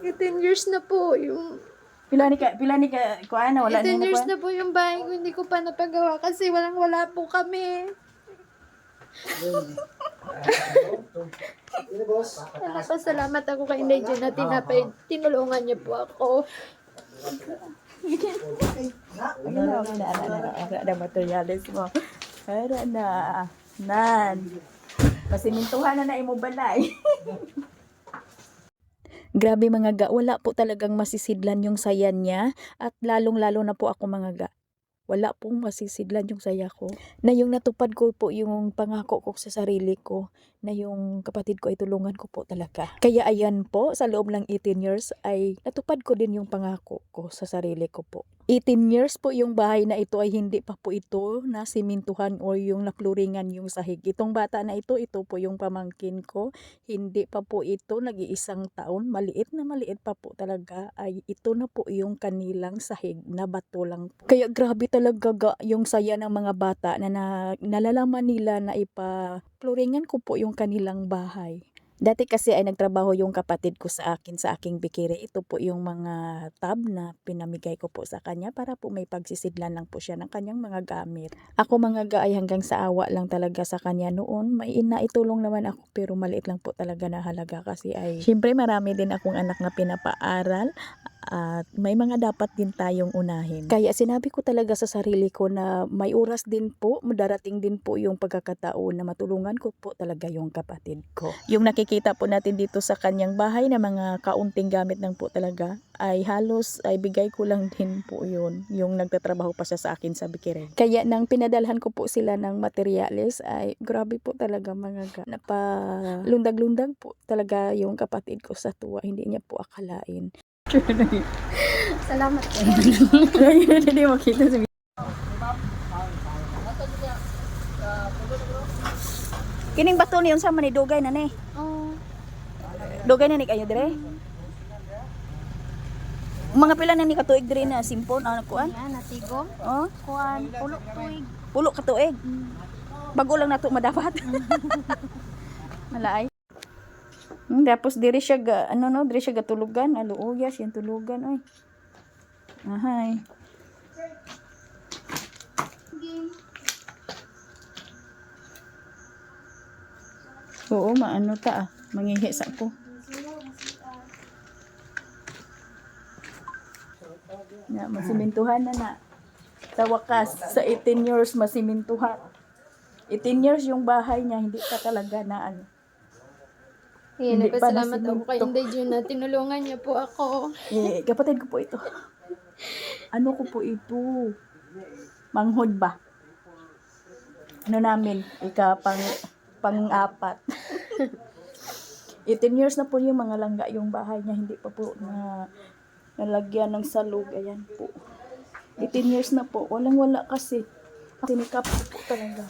18 years na po yung... Pila ni ka, kuan na, wala 18 na yun na years kuan. na po yung bahay ko, hindi ko pa napagawa kasi wala po kami. Napasalamat ako kay Inday Jun na tinulungan niya po ako. Ayun na, ara materialis mo. Ara na, nan. Masimintuhan na imo balay. Grabe mga ga, wala po talagang masisidlan yung saya niya at lalong-lalo na po ako mga ga. Wala pong masisidlan yung saya ko. Na yung natupad ko po yung pangako ko sa sarili ko na yung kapatid ko ay tulungan ko po talaga. Kaya ayan po, sa loob ng 18 years ay natupad ko din yung pangako ko sa sarili ko po. 18 years po yung bahay na ito ay hindi pa po ito na simintuhan o yung napluringan yung sahig. Itong bata na ito po yung pamangkin ko. Hindi pa po ito, nag-iisang taon, maliit pa po talaga, ay ito na po yung kanilang sahig na bato lang. Kaya grabe talaga yung saya ng mga bata na nalalaman nila na ipapluringan ko po yung kanilang bahay. Dati kasi ay nagtrabaho yung kapatid ko sa akin, sa aking bikiri. Ito po yung mga tab na pinamigay ko po sa kanya para po may pagsisidlan lang po siya ng kanyang mga gamit. Ako mga ga ay hanggang sa awa lang talaga sa kanya noon. May inaitulong naman ako pero maliit lang po talaga na halaga kasi ay syempre marami din akong anak na pinapaaral. At may mga dapat din tayong unahin. Kaya sinabi ko talaga sa sarili ko na may oras din po, darating din po yung pagkakataon na matulungan ko po talaga yung kapatid ko. Yung nakikita po natin dito sa kanyang bahay na mga kaunting gamit lang po talaga, ay halos ay bigay ko lang din po yun. Yung nagtatrabaho pa siya sa akin sa Bikireng. Kaya nang pinadalhan ko po sila ng materyales ay grabe po talaga mga ga. Napalundag-lundag po talaga yung kapatid ko sa tuwa. Hindi niya po akalain. Salamat po. Hindi makita sa kining bato niyon sa manidugay na ni. Oh, Dugay na ni kayo dire. Mga pila na ni katuig dire na simpon ano kuan? yan, natigom. Oh, Kuan, pulo tuig. pulo ka tuig. Bago lang nato madapat. Malaay. Tapos dire siya ga dire siya gatulugan, aluuya siya tulugan oy. Ahay. Oo, maano ta mangihi sa ko. Ya, masimintuhan na. Sa wakas, sa 18 years masimintuhan. 18 years yung bahay niya, hindi pa talaga na ano. Hindi Hindi pa salamat ako kay nasiminto. Inday Jun na tinulungan niya po ako. Kapatid ko po ito. Ano ko po ito? Manghod ba? Ano namin? Pang-apat. 18 years na po yung mga langga yung bahay niya. Hindi pa po na nalagyan ng salog. Ayan po. 18 years na po. Walang-wala kasi. Tinikap ko po talaga.